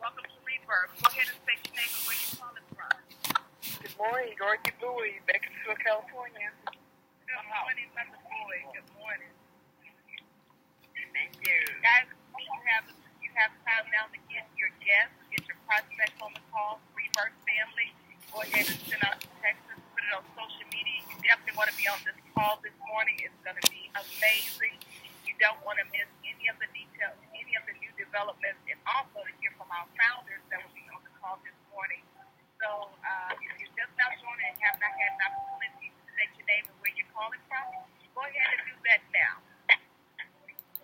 Welcome to Rebirth. Go ahead and state your name and where you're calling from. Good morning, Dorothy Bowie, Bakersfield, California. Good morning, Mother Boy. Good morning. Thank you. Guys, you have time now to get your guests, get your prospects on the call. Rebirth family. Go ahead and send out some texts, put it on social media. You definitely want to be on this call this morning. It's going to be amazing. You don't want to miss any of the details, any of the new developments, and also to hear from our founders that will be on the call this morning. So if you're just now joining and have not had an opportunity to state your name and where you're calling from, go ahead and do that now.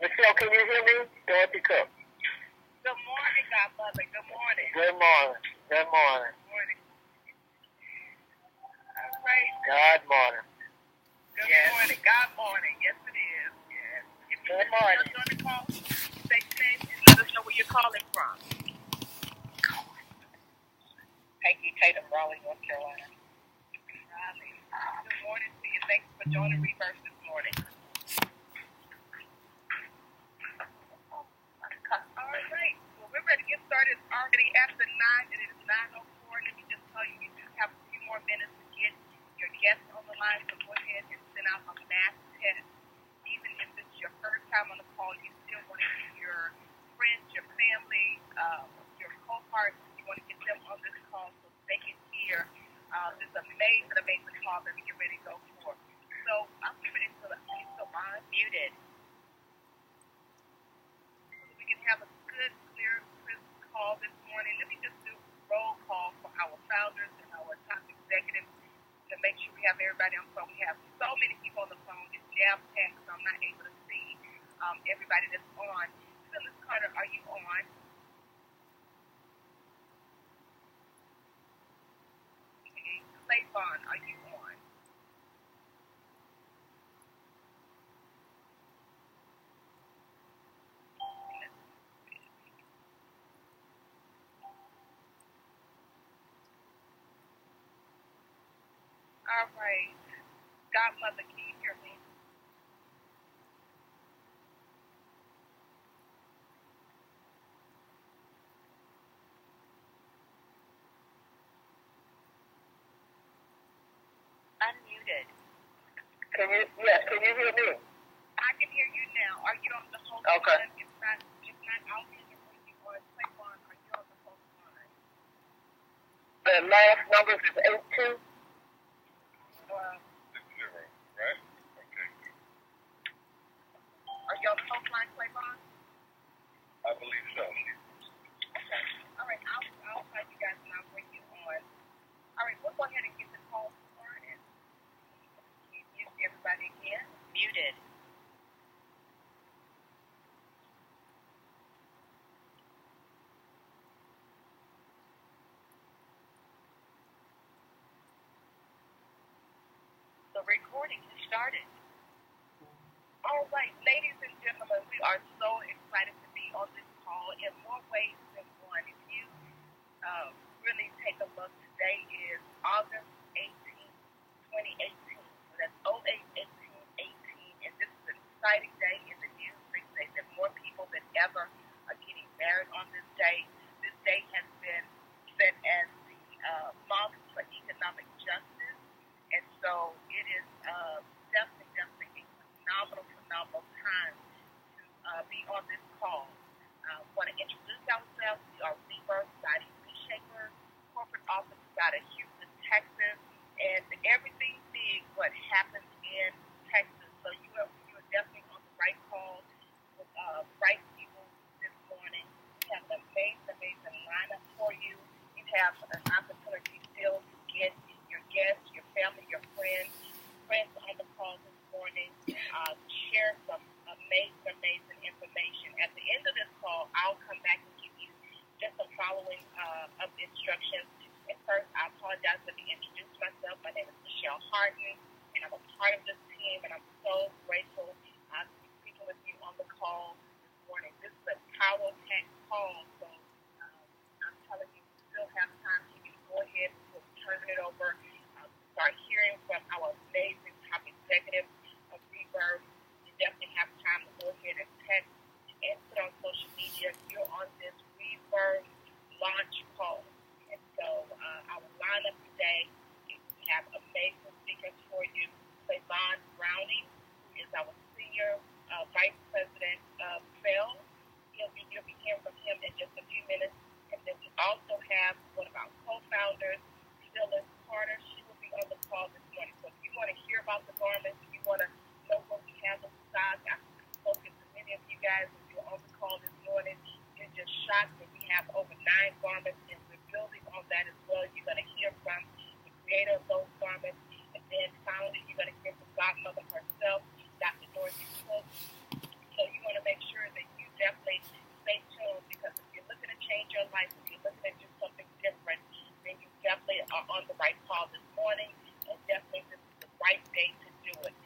Michelle, can you hear me? Dorothy Cook. Good morning, Godmother. Good morning. Good morning. Good morning. Good morning. All right. God morning. Good morning. God morning. Yes, it is. Yes. If you're Good morning. just on the call, say your name and let us know where you're calling from. Peggy Tatum, Raleigh, North Carolina. Raleigh. Good morning to you. Thanks for joining Rebirth this morning. All right. Well, we're ready to get started. It's already after 9, and it is 9:04. Let me just tell you, we do have a few more minutes to get your guests on the line, so go ahead and send out a mass test. Even if it's your first time on the call, you still want to get your friends, your family, your cohorts, you want to get them on this call so they can hear this amazing, amazing call that we get ready to go for. So I'm ready to line muted. So we can have a good, clear, crisp call this morning. Let me just do a roll call for our founders and our top executives to make sure we have everybody on the phone. We have so many people on the phone. It's jam-packed, so I'm not able to see everybody that's on. Phyllis Carter, are you on? Okay. Clay Vaughn, are you on? All right. Godmother, can you hear me? Unmuted. Can you hear me? I can hear you now. Are you on the whole Okay. line? If not, I'll hear you when you are. Clay Vaughn, are you on the whole line? The last numbers is 82. 60, right? Okay. Are you on the whole line, Clay Vaughn? I believe so. Okay. All right. I'll tell you guys and I'll bring you on. All right. We'll go ahead and get the call started. Can you mute everybody again? Muted. The recording has started. All right, ladies and gentlemen, we are so excited to be on this call in more ways than one. If you really take a look, today is August 18th, 2018. So that's 08/18/18, and this is an exciting day in the news. They say that more people than ever are getting married on this day. This day has been set as the month for economic justice, and so it is definitely a phenomenal time to be on this call. Want to introduce ourselves. We are Rebirth Body Reshaper, corporate office out of Houston, Texas, and everything big what happens in Texas. So you are definitely on the right call with right people this morning. We have an amazing lineup for you. You have an opportunity still to get your guests, your family, your friends on the call this morning. Share some amazing information. At the end of this call, I'll come back and give you just some following of instructions. And first, I apologize for the introduce myself. My name is Michelle Harden, and I'm a part of this team, and I'm so grateful to be speaking with you on the call this morning. This is a power-packed call, so I'm telling you, we still have time for you to go ahead and turn it over, start hearing from our amazing top executives of Rebirth. You definitely have time to go ahead and text and put on social media. If you're on this Rebirth hear from him in just a few minutes. And then we also have one of our co-founders, Phyllis Carter. She will be on the call this morning. So if you want to hear about the garments, if you want to know what we have in stock, I've spoken to many of you guys. If you're on the call this morning, you're just shocked that we have over 9 garments, and we're building on that as well. You're going to hear from the creator of those garments. And then finally, you're going to hear from Godmother herself, Dr. Dorothy Cook. So you want to make sure that you definitely stay tuned, because if you're looking to change your life, if you're looking to do something different, then you definitely are on the right call this morning, and definitely this is the right day to do it.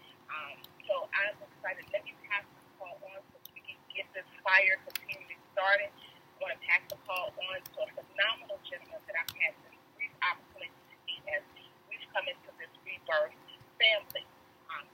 So I'm excited. Let me pass the call on so we can get this fire continually started. I want to pass the call on to a phenomenal gentleman that I've had this brief opportunity to meet as we've come into this Rebirth family.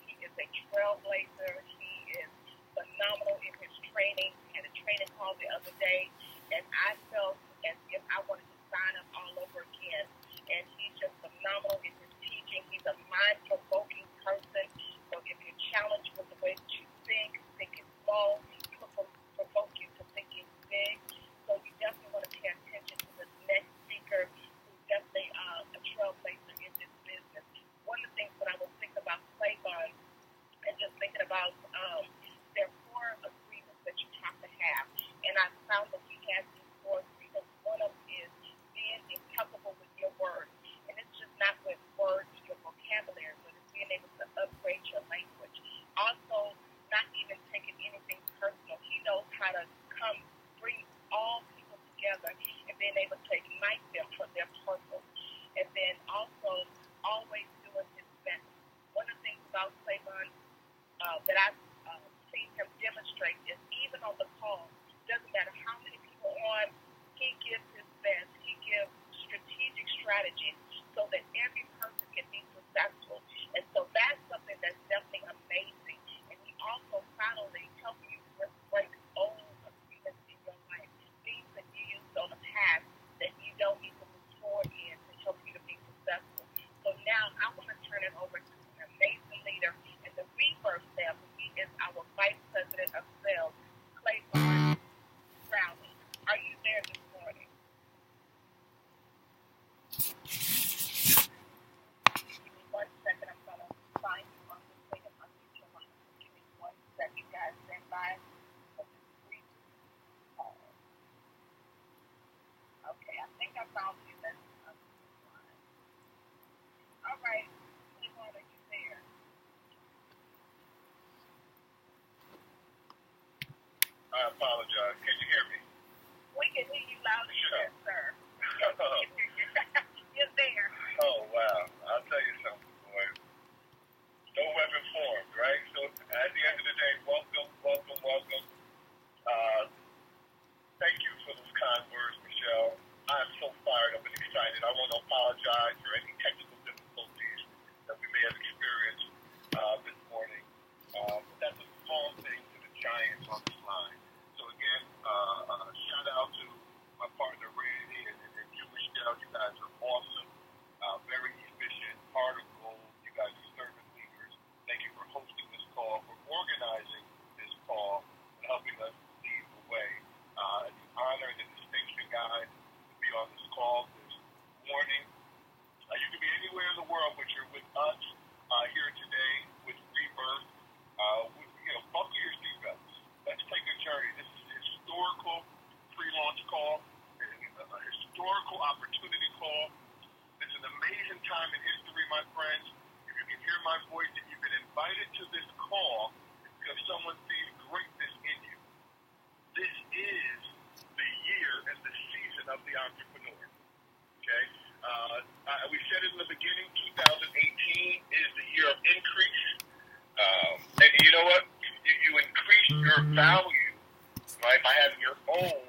He is a trailblazer. He is phenomenal in his training. We had a training call the other day, and I felt as if I wanted to sign up all over again. And he's just phenomenal in his teaching. He's a mind-provoking person. So if you're challenged with the way that you think, thinking small, he will provoke you to thinking big. So you definitely want to pay attention to this next speaker, who's definitely a trailblazer in this business. One of the things that I was thinking about Claiborne, and just thinking about there are 4 agreements that you have to have. And I found that he has these 4 agreements. One of them is being impeccable with your words. And it's just not with words, your vocabulary, but it's being able to upgrade your language. Also, not even taking anything personal. He knows how to bring all people together and being able to ignite them for their purpose. And then also, always doing his best. One of the things about Claiborne that I've seen him demonstrate is even on the call, doesn't matter how many people on, he gives his best. He gives strategic strategies so that every person can be successful. And so that's something that's definitely amazing. And he also finally helps you break old agreements in your life, things that you used on the past that you don't need to move forward in to help you to be successful. So now I want to turn it over to an amazing leader in the Rebirth family. He is our Vice President of Sales, Claiborne Crowley. Are you there this morning? Give me 1 second. I'm going to find you on this thing and unmute your line. Give me 1 second, guys. Stand by. Okay, I think I found you. All right. Claiborne, are you there? I apologize. Can you hear me? We can hear you loud and clear, sir. You're there. Oh, wow. I'll tell you something, boy. No weapon formed, right? So at the end of the day, welcome. Thank you for those kind words, Michelle. I'm so fired up and excited. I want to apologize for any technical difficulties that we may have experienced this morning. But that's a small thing to the giants on this line. So again, shout out to my partner Randy and you, Michelle. You guys are awesome, very efficient, heart of gold. You guys are servant leaders. Thank you for hosting this call, for organizing this call, and helping us lead the way. It's an honor and a distinction, guys, to be on this call this morning. You can be anywhere in the world, but you're with us here today with Rebirth. Buckle your seatbelts. Let's take a journey. This is a historical pre-launch call, a historical opportunity call. It's an amazing time in history, my friends. If you can hear my voice and you've been invited to this call, it's because someone sees greatness in you. This is the year and the season of the entrepreneur. Okay? We said it in the beginning, 2018 is the year of increase. And you know what? You increase your value, right, by having your own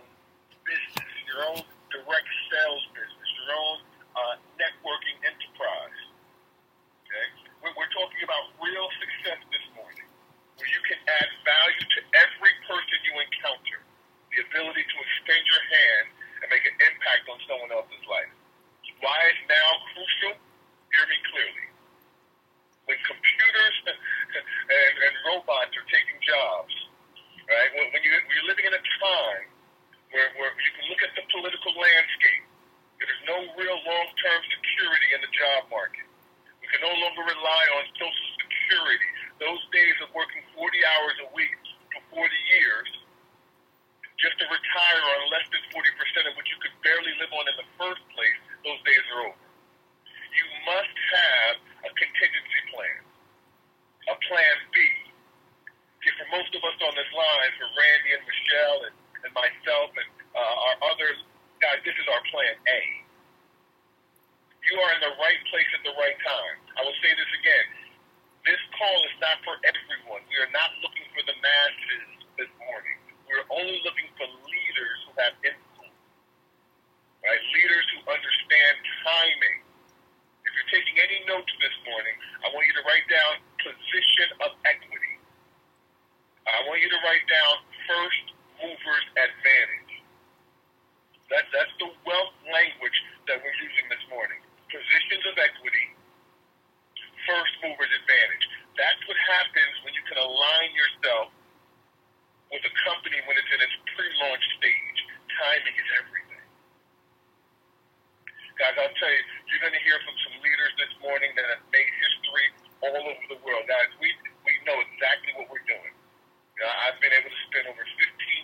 business, your own direct sales business, your own networking enterprise. Okay? We're talking about real success this morning, where you can add value to every person you encounter, the ability to extend your hand and make an impact on someone else's life. Why is now crucial? Hear me clearly. When computers and robots are taking jobs, right? When you're living in a time where political landscape. There's no real long-term security in the job market. We can no longer rely on Social Security. Those days of working 40 hours a week for 40 years just to retire on less than 40% of what you could barely live on in the first place, those days are over. You must have a contingency plan, a plan B. See, for most of us on this line, for Randy and Michelle and myself and our other guys, this is our plan A. You are in the right place at the right time. I will say this again. This call is not for everyone. We are not looking for the masses this morning. We're only looking for leaders who have influence, right? Leaders who understand timing. If you're taking any notes this morning, I want you to write down position of equity. I want you to write down first mover's advantage. That's the wealth language that we're using this morning. Positions of equity, first mover's advantage. That's what happens when you can align yourself with a company when it's in its pre-launch stage. Timing is everything. Guys, I'll tell you, you're going to hear from some leaders this morning that have made history all over the world. Guys, we know exactly what we're doing. You know, I've been able to spend over 15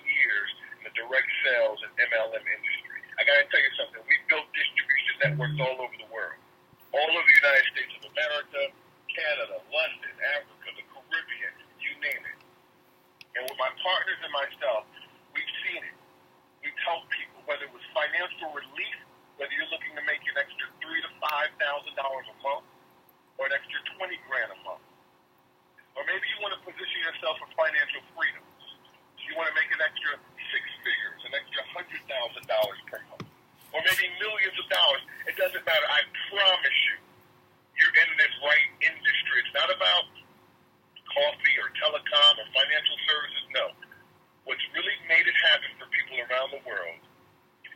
years in the direct sales and MLM industry. I got to tell you something. We built distribution networks all over the world. All over the United States of America, Canada, London, Africa, the Caribbean, you name it. And with my partners and myself, we've seen it. We've helped people, whether it was financial relief, whether you're looking to make an extra $3,000 to $5,000 a month, or an extra $20,000 a month. Or maybe you want to position yourself for financial freedom. So you want to make an extra six figures, an extra $100,000 per month. Or maybe millions of dollars. It doesn't matter. I promise you, you're in this right industry. It's not about coffee or telecom or financial services. No. What's really made it happen for people around the world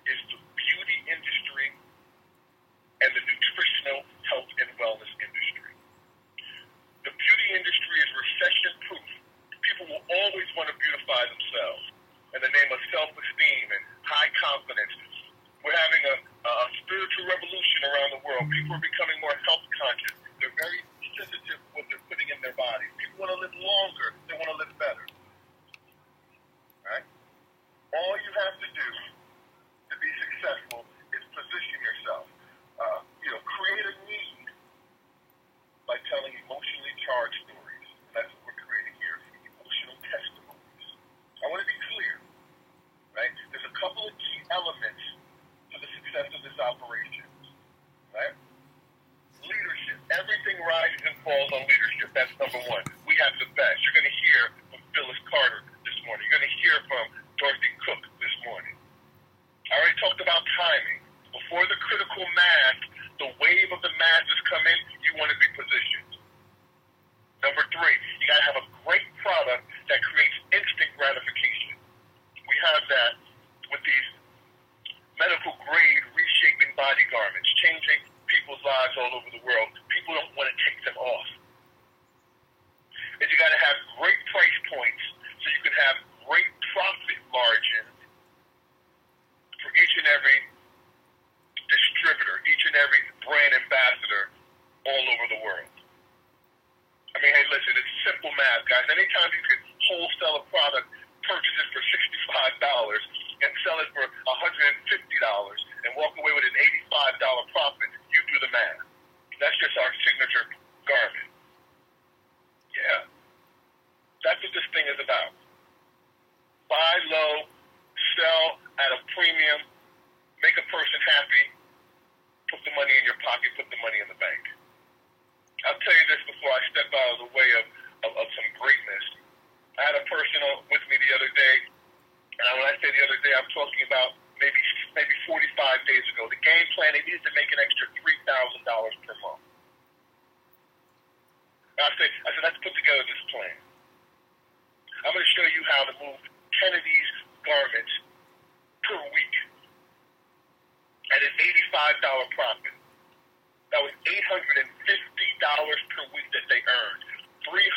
is the beauty industry and the nutritional health and wellness industry. The beauty industry is recession-proof. People will always want to beautify themselves in the name of self-esteem and high confidence. We're having a spiritual revolution around the world. People are becoming more health conscious. They're very sensitive to what they're putting in their bodies. People want to live longer. They want to live better. Right? All you have to do to be successful is position yourself. Create a need by telling emotionally charged stories. And that's what we're creating here, emotional testimonies. I want to be clear, right? There's a couple of key elements to the success of this operation, right? Leadership. Everything rises and falls on leadership. That's number one. We have the best. You're going to hear from Phyllis Carter this morning. You're going to hear from Dorothy Cook this morning. I already talked about timing. Before the critical mass, the wave of the masses come in, you want to be positioned. Number three, you got to have a great product that creates instant gratification. We have that with these medical grade reshaping body garments, changing people's lives all over the world. People don't want to take them off. And you got to have great price points so you can have great profit margin for each and every distributor, each and every brand ambassador all over the world. I mean, hey, listen, it's simple math, guys. Anytime you can wholesale a product, purchase it for $65 and sell it for $150 and walk away with an $85 profit, you do the math. That's just our signature garment. Yeah. That's what this thing is about. Buy low, sell at a premium, make a person happy, put the money in your pocket, put the money in the bank. I'll tell you this before I step out of the way of some greatness. I had a person with me the other day, and when I say the other day, I'm talking about maybe 45 days ago. The game plan, they needed to make an extra $3,000 per month. I said, let's put together this plan. I'm going to show you how to move 10 of these garments per week at an $85 profit. That was $850 per week that they earned. $3,400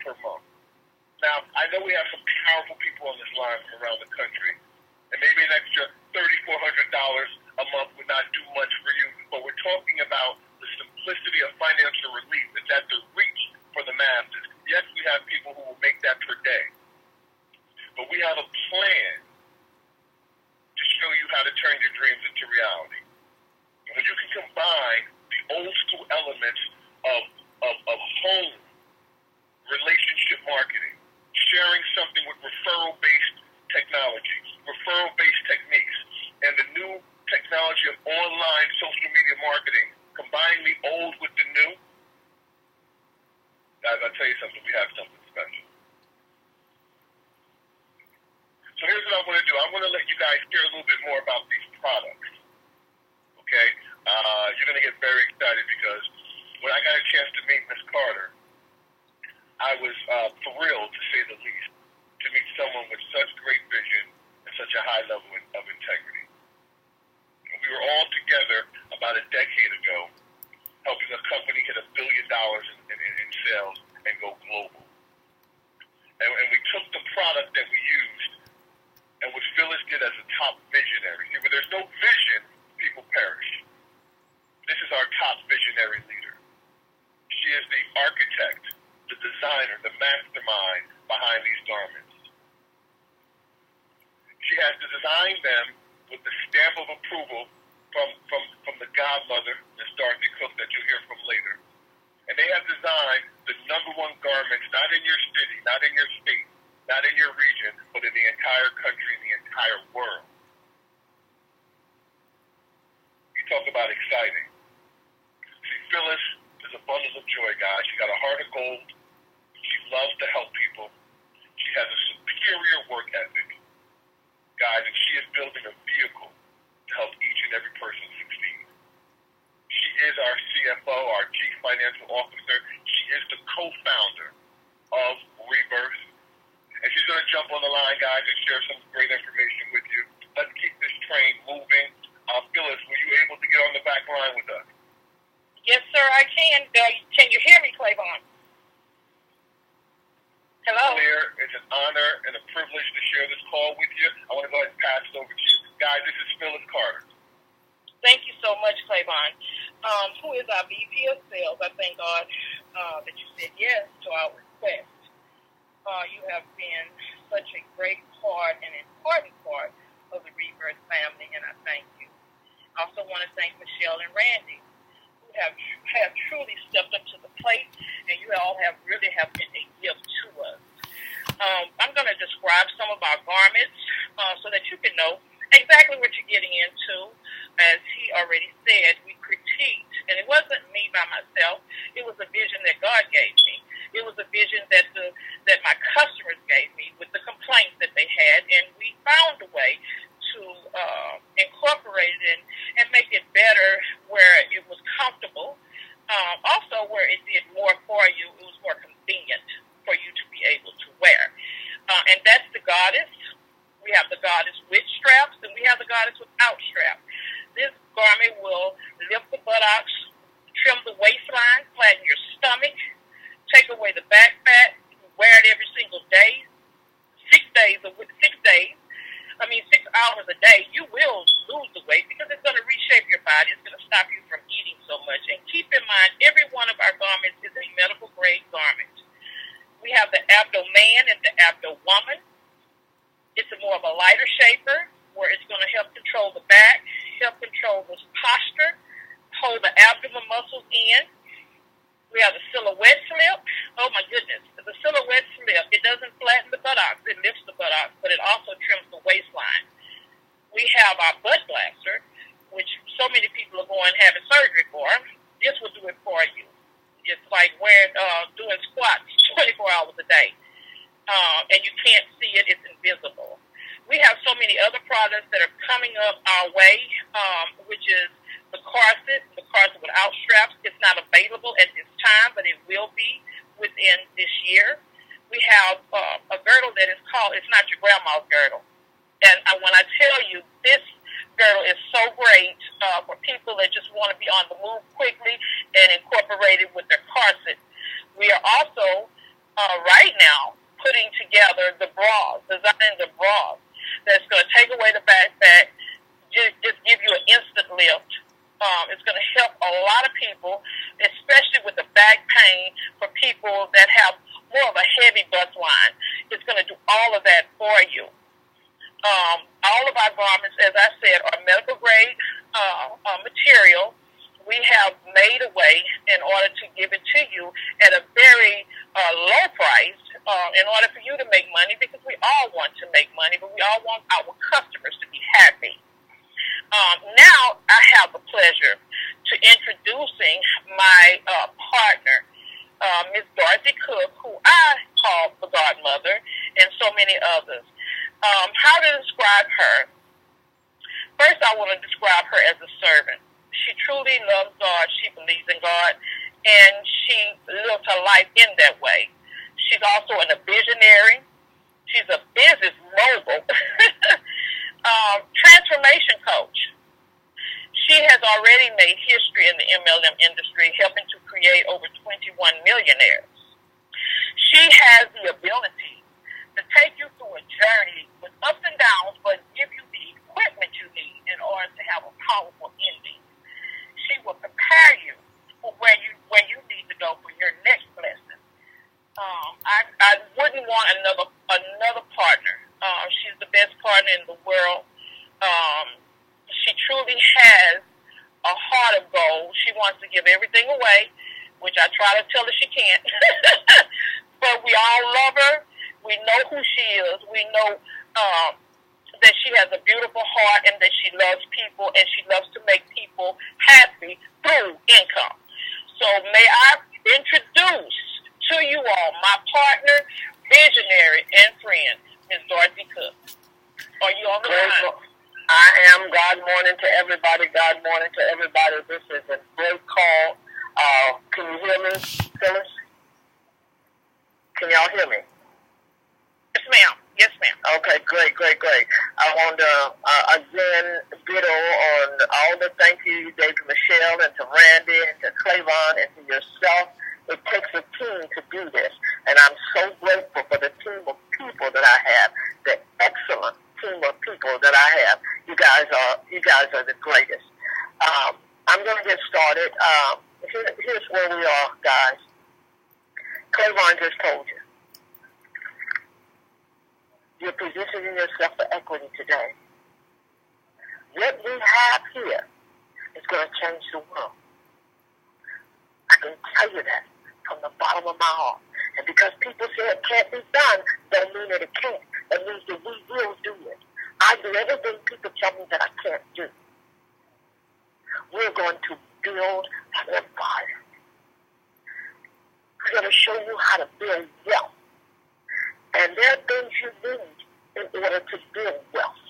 per month. Now, I know we have some powerful people on this line from around the country, and maybe an extra $3,400 a month would not do much for you, but we're talking about the simplicity of financial relief that's at the reach for the masses. Yes, we have people who will make that per day, but we have a plan to show you how to turn your dreams into reality. And when you can combine the old school elements of home relationship marketing, sharing something with referral-based technology, referral-based techniques, and the new technology of online social media marketing, combining the old with the new, guys, I'll tell you something, we have something special. So here's what I want to do. I want to let you guys hear a little bit more about these products, okay? You're going to get very excited because when I got a chance to meet Miss Carter, I was thrilled, to say the least, to meet someone with such great vision and such a high level of integrity. And we were all together about a decade ago helping a company hit $1 billion in sales and go global. And we took the product that we used and what Phyllis did as a top visionary. See, where there's no vision, people perish. This is our top visionary leader. She is the architect, the designer, the mastermind behind these garments. She has to design them with the stamp of approval from the godmother, Miss Dorothy Cook, that you'll hear from later. And they have designed the #1 garments, not in your city, not in your state, not in your region, but in the entire country, in the entire world. You talk about exciting. See, Phyllis is a bundle of joy, guys. She got a heart of gold. She loves to help people. She has a superior work ethic, guys, and she is building a vehicle to help each and every person succeed. She is our CFO, our Chief Financial Officer. She is the co-founder of Rebirth. And she's going to jump on the line, guys, and share some great information with you. Let's keep this train moving. Phyllis, were you able to get on the back line with us? Yes, sir, I can. Can you hear me, Clavon? Hello? Clear. It's an honor and a privilege to share this call with you. I want to go ahead and pass it over to you. Guys, this is Phyllis Carter. Thank you so much, Clavon. Who is our VP of Sales? I thank God that you said yes to our request. You have been such a great part, an important part of the Rebirth family, and I thank you. I also want to thank Michelle and Randy, who have truly stepped up to the plate, and you all really have been a gift to us. I'm going to describe some of our garments so that you can know exactly what you're getting into. As he already said, we critiqued, and it wasn't me by myself. It was a vision that God gave me. It was a vision that my customers gave me with the complaints that they had, and we found a way to incorporate it and make it better where it was comfortable. Also, where it did more for you, it was more convenient for you to be able to wear. And that's the goddess. We have the goddess with straps, and we have the goddess without straps. This garment will lift the buttocks, trim the waistline, flatten your stomach, take away the back fat. You wear it every single day, 6 hours a day. You will lose the weight because it's going to reshape your body. It's going to stop you from eating so much. And keep in mind, every one of our garments is a medical grade garment. We have the Abdo Man and the Abdo Woman. It's more of a lighter shaper where it's going to help control the back, help control the posture, hold the abdomen muscles in. We have the silhouette slip. Oh, my goodness. The silhouette slip, it doesn't flatten the buttocks. It lifts the buttocks, but it also trims the waistline. We have our butt blaster, which so many people are going having surgery for. This will do it for you. It's like doing squats 24 hours a day. And you can't see it. It's invisible. We have so many other products that are coming up our way, which is the corset without straps. It's not available at this time, but it will be within this year. We have a girdle that is called, it's not your grandma's girdle. And when I tell you, this girdle is so great for people that just want to be on the move quickly and incorporate it with their corset. We are also, right now, putting that's going to take away the back fat, just give you an instant lift. It's going to help a lot of people, especially with the back pain, for people that have more of a heavy bust line. It's going to do all of that for you. All of our garments, as I said, are medical grade material. We have made a way in order to give it to you at a very low price in order for you to make money, because we all want to make money, but we all want our customers to be happy. Now I have the pleasure to introducing my partner, Ms. Dorothy Cook, who I call the godmother, and so many others. How to describe her? First, I want to describe her as a servant. She truly loves God. She believes in God, and she lives her life in that way. She's also a visionary. She's a business mogul. Transformation coach. She has already made history in the MLM industry, helping to create over 21 millionaires. She has the ability to take you through a journey with ups and downs, but give you the equipment you need in order to have a powerful ending. She will prepare you for where you need to go for your next blessing. I wouldn't want another partner. She's the best partner in the world. She truly has a heart of gold. She wants to give everything away, which I try to tell her she can't. But we all love her. We know who she is. We know that she has a beautiful heart and that she loves people, and she loves to make people happy through income. So may I introduce to you all my partner, visionary, and friend, Ms. Dorothy Cook. Are you on the line? I am. God morning to everybody. God morning to everybody. This is a great call. Can you hear me, Phyllis? Can y'all hear me? Yes, ma'am. Yes, ma'am. Okay, great. I want to, again, ditto on all the thank you you gave to Michelle and to Randy and to Clavon and to yourself. It takes a team to do this, and I'm so grateful for the team of people that I have, the excellent team of people that I have. You guys are the greatest. I'm going to get started. Here's where we are, guys. Clavon just told you. You're positioning yourself for equity today. What we have here is going to change the world. I can tell you that from the bottom of my heart. And because people say it can't be done, don't mean that it can't. That means that we will do it. I do everything people tell me that I can't do. We're going to build an empire. We're going to show you how to build wealth. And there are things you need in order to build wealth.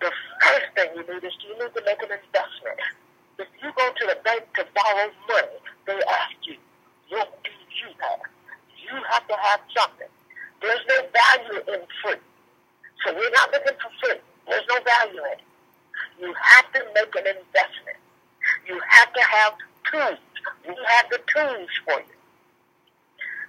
The first thing you need is you need to make an investment. If you go to the bank to borrow money, they ask you, what do you have? You have to have something. There's no value in free. So we're not looking for free. There's no value in it. You have to make an investment. You have to have tools. We have the tools for you.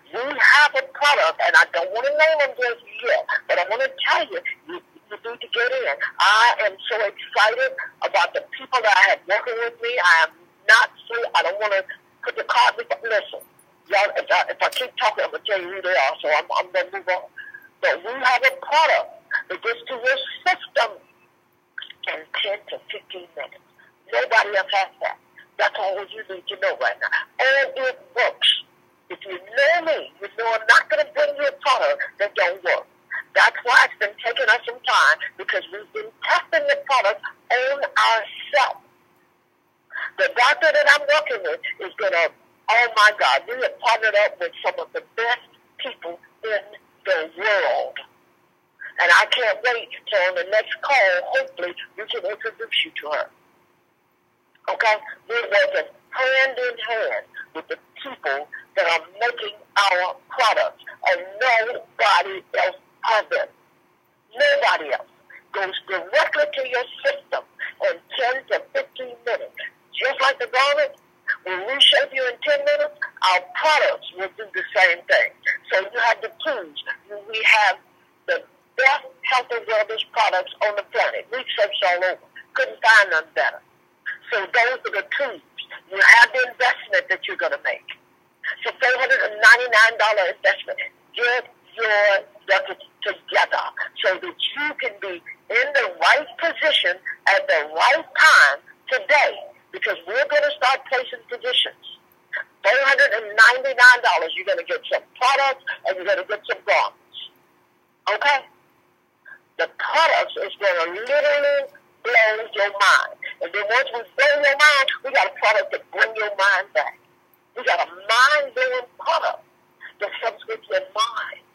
We have a product, and I don't want to name them just yet, but I want to tell you, you need to get in. I am so excited about the people that I have working with me. I am not free. I don't want to put the cart before. Listen, y'all, if I keep talking, I'm going to tell you who they are, so I'm going to move on. But we have a product that gets to your system in 10 to 15 minutes. Nobody else has that. That's all you need to know right now. And it works. If you know me, you know I'm not going to bring you a product that don't work. That's why it's been taking us some time, because we've been testing the product on ourselves. The doctor that I'm working with is going to, oh my God, we have partnered up with some of the best people in the world. And I can't wait till on the next call, hopefully, we can introduce you to her. Okay? We're working hand in hand with the people that are making our products, and nobody else has them. Nobody else goes directly to your system in 10 to 15 minutes. Just like the garment, when we shape you in 10 minutes, our products will do the same thing. So you have the tools. We have the best health the wellness products on the planet. We searched all over. Couldn't find none better. So those are the tools. You have the investment that you're going to make. So $499 investment. Get your budget together so that you can be in the right position at the right time today, because we're going to start placing positions. $499, you're going to get some products and you're going to get some garments. Okay? The products is going to literally blow your mind. And then once we blow your mind, we got a product that bring your mind back. We got a mind-blowing product that helps with your mind.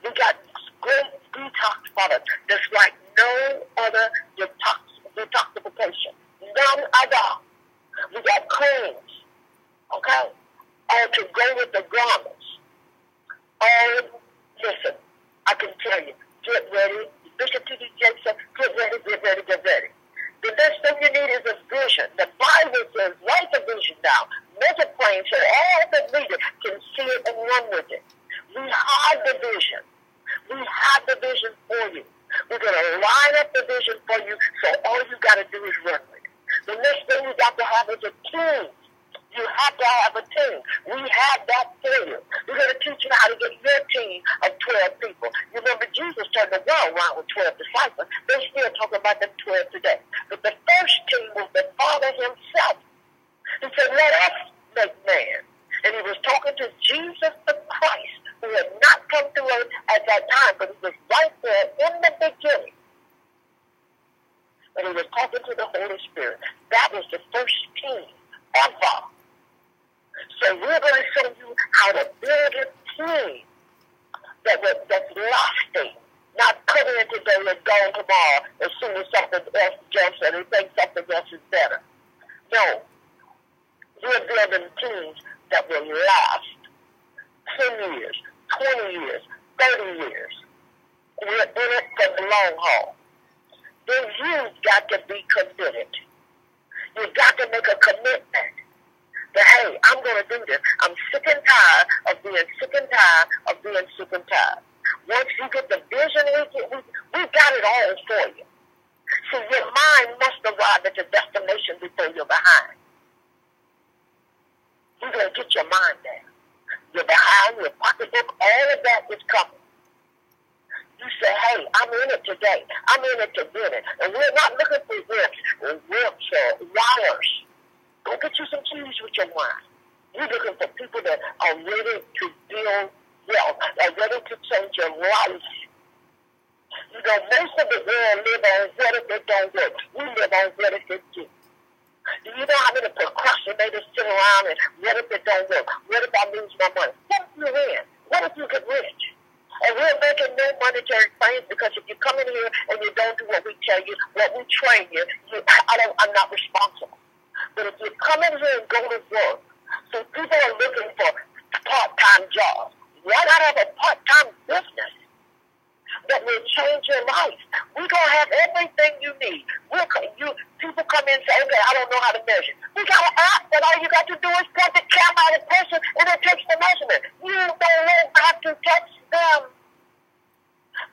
We got great detox products that's like no other detoxification. None other. We got creams, okay? All to go with the garments. Oh, listen, I can tell you, get ready. Bishop T.D. Jakes said, get ready, get ready, get ready. The best thing you need is a vision. The Bible says, write the vision down. Make it plain so all that read it can see it and run with it. We have the vision. We have the vision for you. We're going to line up the vision for you, so all you got to do is run with it. The next thing you got to have is a team. You have to have a team. We have that for you. We're going to teach you how to get your team of 12 people. You remember Jesus turned the world around with 12 disciples. They're still talking about them 12 today. But the first team was the Father himself. He said, let us make man. And he was talking to Jesus the Christ, who had not come to earth at that time, but he was right there in the beginning. And he was talking to the Holy Spirit. That was the first team ever. So we're going to show you how to build a team that's lasting, not coming in today and going tomorrow as soon as something else jumps and they think something else is better. No. We're building teams that will last 10 years, 20 years, 30 years. We're in it for the long haul. Then you've got to be committed. You've got to make a commitment that, hey, I'm going to do this. I'm sick and tired of being sick and tired of being sick and tired. Once you get the vision, we got it all for you. See, your mind must arrive at the destination before you're behind. You're going to get your mind there. You're behind, your pocketbook, all of that is coming. You say, hey, I'm in it today. I'm in it to win it. And we're not looking for whips or wires. Go get you some keys with your mind. We're looking for people that are ready to build wealth, are ready to change your life. You know, most of the world live on what if it don't work. We live on what if it do. Do you know how many procrastinators sit around and what if it don't work? What if I lose my money? What if you win? What if you get rich? And we're making no monetary claims because if you come in here and you don't do what we tell you, what we train you, I'm not responsible. But if you come in here and go to work, so people are looking for part-time jobs. Why not have a part-time business that will change your life? We're going to have everything you need. People come in and say, okay, I don't know how to measure. We got an app that all you got to do is point the camera at a person and it takes the measurement. You don't have to touch them.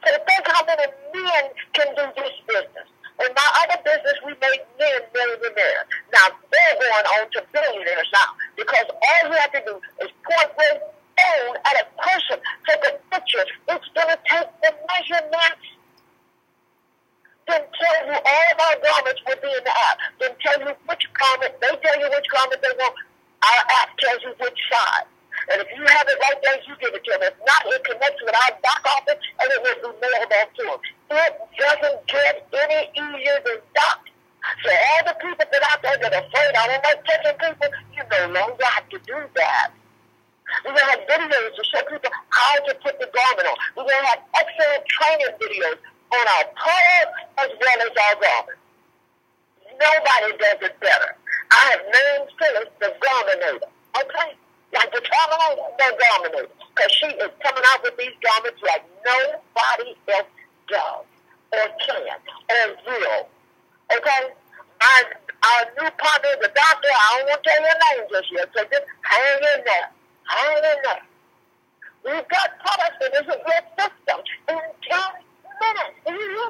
So think how many men can do this business. In my other business, we make men millionaires. Now, they're going on to billionaires now because all you have to do is point their phone at a person, take a picture. It's going to take the measurements. Then tell you all of our garments will be in the app. Then tell you which garment, they tell you which garment they want. Our app tells you which size. And if you have it right there, you give it to them. If not, it connects with our back office and it will be mailed off to them. It doesn't get any easier than that. So all the people that out there that are afraid, I don't like touching people, you no longer have to do that. We're going to have videos to show people how to put the garment on. We're going to have excellent training videos on our products as well as our garments. Nobody does it better. I have named Phyllis the Garminator. Okay? Like the Terminator, the Garminator. Because she is coming out with these garments like nobody else does or can or will. Okay? Our new partner, the doctor, I don't want to tell your name just yet, so just hang in there. Hang in there. We've got products that isn't your system in 10 minutes. Do you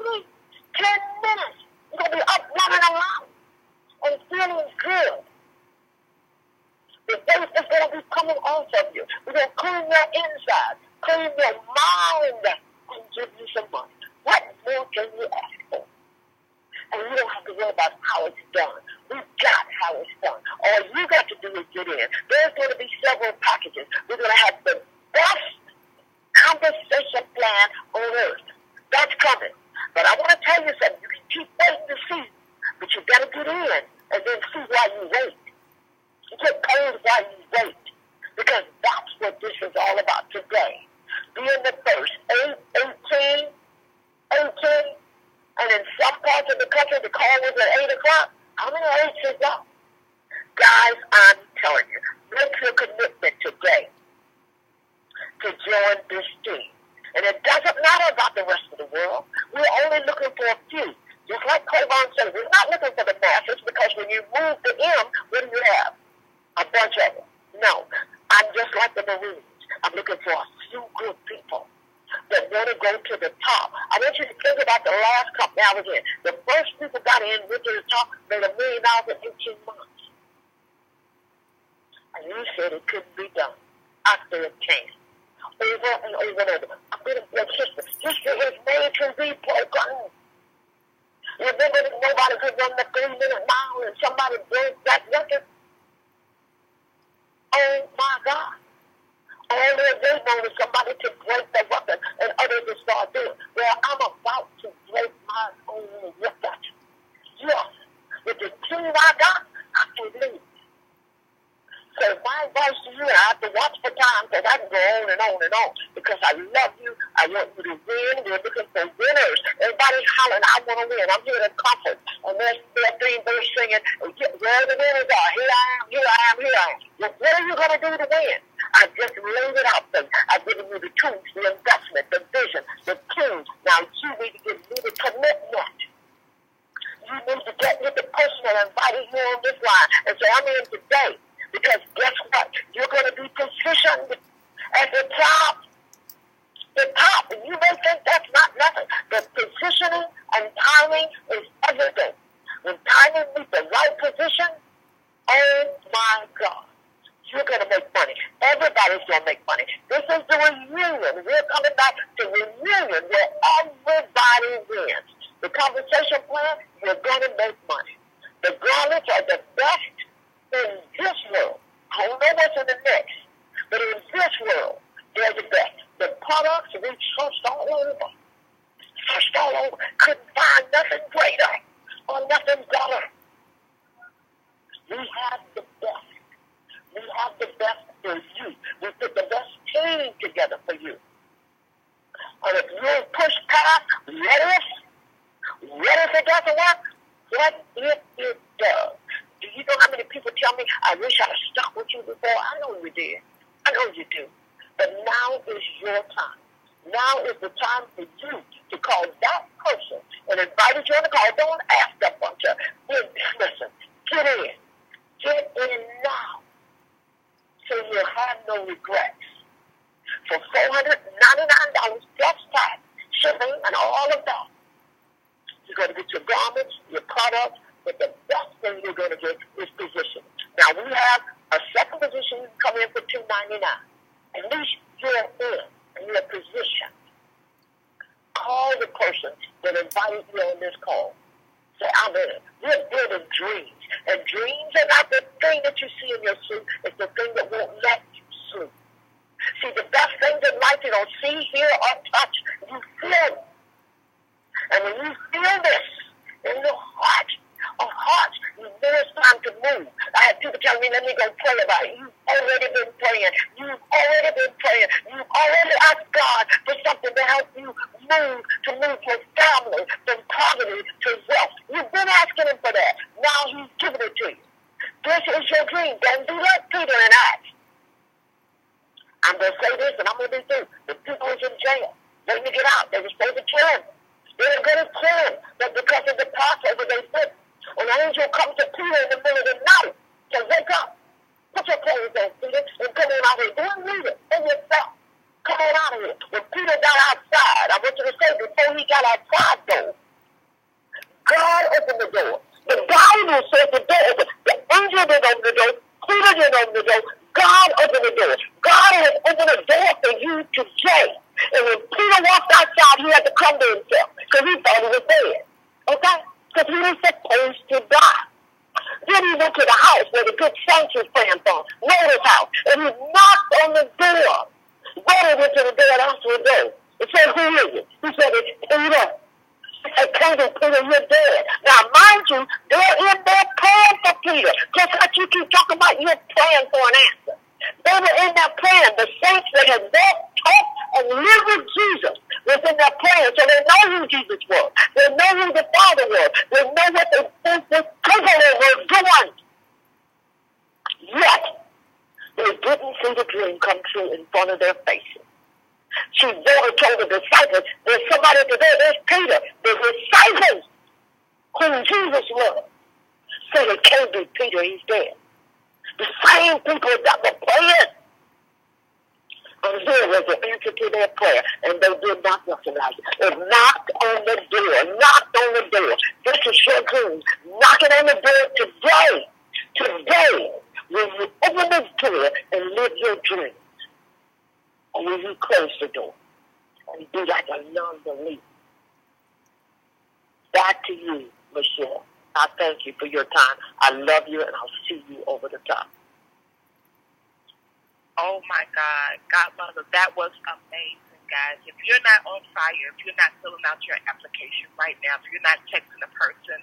anything you ask for. And you don't have to worry about how it's done. We've got how it's done. All you got to do is get in. There's going to be several packages. We're going to have the best conversation plan on earth. That's coming. But I want to tell you something. You can keep waiting to see, but you got to get in and then see why you wait. You get paid while you wait, because that's what this is all about today. Being the first 18, and in some parts of the country, the call was at 8 o'clock. How many 8s is that? Guys, I'm telling you, make your commitment today to join this team. And it doesn't matter about the rest of the world. We're only looking for a few. Just like Clavon said, we're not looking for the masses, because when you move the M, what do you have? A bunch of them. No, I'm just like the Marines. I'm looking for a few good people that want to go to the top. I want you to think about the last company I was in. The first people got in, went to the top, made $1 million in 18 months. And you said it couldn't be done. I said it can. Over and over and over. I'm going to bless history. History is made to be broken. Remember that nobody could run the 3-minute mile and somebody broke that record? Oh my God. All they wanted somebody to break the record and others to start doing. Well, I'm about to break my own record. Yes. With the team I got, I can leave. So my advice to you, and I have to watch for time because I can go on and on and on, because I love you. I want you to win. We're looking for winners. Everybody's hollering, I want to win. I'm here to comfort. And then they're singing, where the winners are. Here I am, here I am, here I am. Well, what are you going to do to win? I just laid it out for you. I've given you the tools, the investment, the vision, the tools. Now you need to give me the commitment. You need to get with the person that invited you on this line and say, I'm in today. Because guess what? You're going to be positioned at the top. The top. And you may think that's not nothing. But positioning and timing is everything. When timing meets the right position, oh my God, you're going to make money. Everybody's going to make money. This is the reunion. We're coming back to reunion where everybody wins. The conversation plan, you're going to make money. The garments are the best in this world. I don't know what's in the next, but in this world, they're the best. The products, we searched all over. Couldn't find nothing greater or nothing better. We have the best. We have the best for you. We put the best team together for you. And if you push past, what if it doesn't work? What if it does? Do you know how many people tell me, I wish I'd have stuck with you before? I know you did. I know you do. But now is your time. Now is the time for you to call that person and invite you on the call. Don't ask a bunch of, listen, get in. Get in now. So you'll have no regrets. For $499 plus tax, shipping, and all of that, you're going to get your garments, your products, but the best thing you're going to get is position. Now, we have a second position you can come in for $299. At least you're in and you're positioned. Call the person that invited you on this call. Say, I'm in. We're building dreams. And dreams are not the thing that you see in your sleep. It's the thing that won't let you sleep. See, the best things in life you don't see, hear, or touch, you feel. And when you feel this in your heart, you know it's time to move. I had people tell me, let me go pray about it. You've already been praying. You've already asked God for something to help you move your family from poverty to wealth. You've been asking him for that. Now he's giving it to you. This is your dream. Don't be like Peter and act. I'm going to say this and I'm going to be through. The people was in jail. Waiting to get out. They were supposed to kill him. They were going to kill him. But because of the Passover, they didn't. An angel comes to Peter in the middle of the night. Says, wake up. Put your clothes on, Peter, and come on out here. Don't read it. In yourself. Come on out of here. When Peter got outside, I want you to say, before he got outside, though, God opened the door. The Bible says the door opened. The angel didn't open the door. Peter didn't open the door. God opened the door. God has opened a door for you today. And when Peter walked outside, he had to come to himself because he thought he was dead. Okay? Because he was supposed to die. Then he went to the house where the good saints was praying for him, Noah's house, and he knocked on the door. Noah went to the door and answered the door. He said, who is it? He said, it's Peter. He said, Peter, you're dead. Now, mind you, they're in there praying for Peter. Just like you keep talking about, you're praying for an answer. They were in there praying. The saints that had walked, talked, and lived with Jesus was in there praying. So they know who Jesus was. They know who the Father was. They know what the people were doing. Yet, they didn't see the dream come true in front of their faces. She told the disciples, there's somebody today, there's Peter, the disciples whom Jesus was. So it can't be Peter, he's dead. The same people that were praying. And here was the answer to their prayer, and they did not recognize it. They knocked on the door. This is your dream. Knocking on the door today. Today, will you open this door and live your dreams? Or will you close the door and be like a non-believer? Back to you, Michelle. I thank you for your time. I love you, and I'll see you over the top. Oh, my God. Godmother, that was amazing, guys. If you're not on fire, if you're not filling out your application right now, if you're not texting the person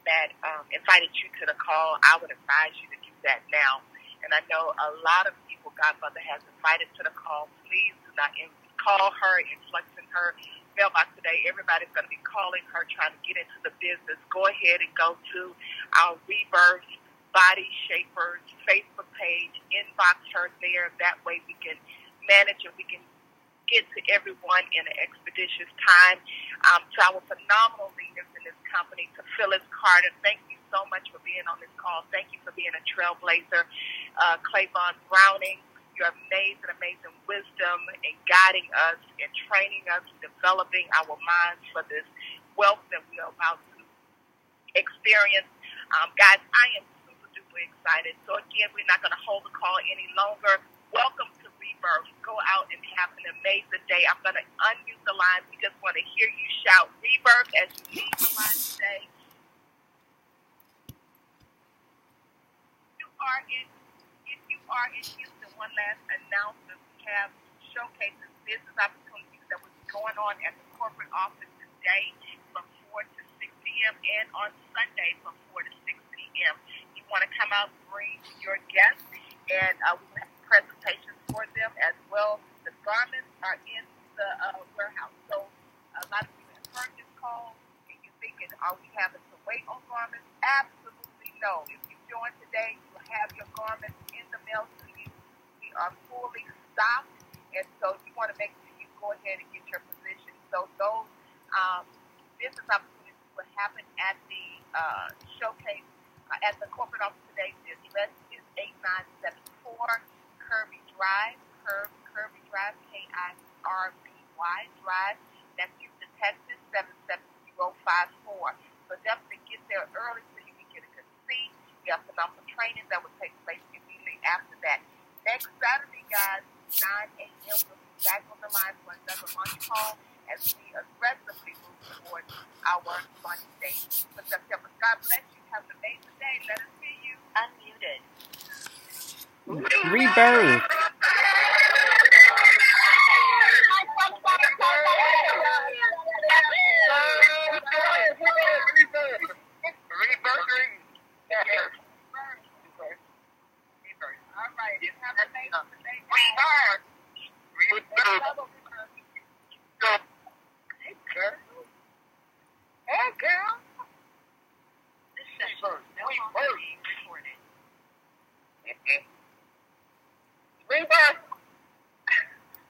that invited you to the call, I would advise you to do that now. And I know a lot of people Godmother has invited to the call. Please do not call her, influx in her mailbox today. Everybody's going to be calling her, trying to get into the business. Go ahead and go to our Rebirth Body Shapers Facebook page. Inbox her there. That way we can manage and we can get to everyone in an expeditious time. To our phenomenal leaders in this company, to Phyllis Carter, thank you so much for being on this call. Thank you for being a trailblazer. Clayvon Browning, your amazing wisdom in guiding us and training us, developing our minds for this wealth that we are about to experience. Guys, I am super duper excited. So again, we're not going to hold the call any longer. Welcome to Rebirth. Go out and have an amazing day. I'm going to unmute the line. We just want to hear you shout Rebirth as you leave the line today. If you are in Houston, one last announcement. We have showcases, business opportunities that will be going on at the corporate office today from 4 to 6 p.m. and on Sunday from 4 to 6 p.m. You want to come out and bring your guests, and we have presentations for them as well. The garments are in the warehouse. So a lot of people have heard this call, and you're thinking, are we having to wait on garments? Absolutely no. If you join today, you will have your garments in the mail to you. We are fully stocked, and so you want to make sure you go ahead and get your position. So those business opportunities will happen at the showcase at the corporate office today. The address is 8974 Kirby Drive, Kirby Drive, K-I-R-B-Y Drive. That's Houston, Texas, 77054. So definitely get there early so you can get a good seat. We have phenomenal training that will take place immediately after that. Next Saturday, guys, 9 a.m., we'll be back on the line for another lunch call as we aggressively move towards our lunch date for September. God bless you. Have an amazing day. Let us hear you unmuted. Rebirth.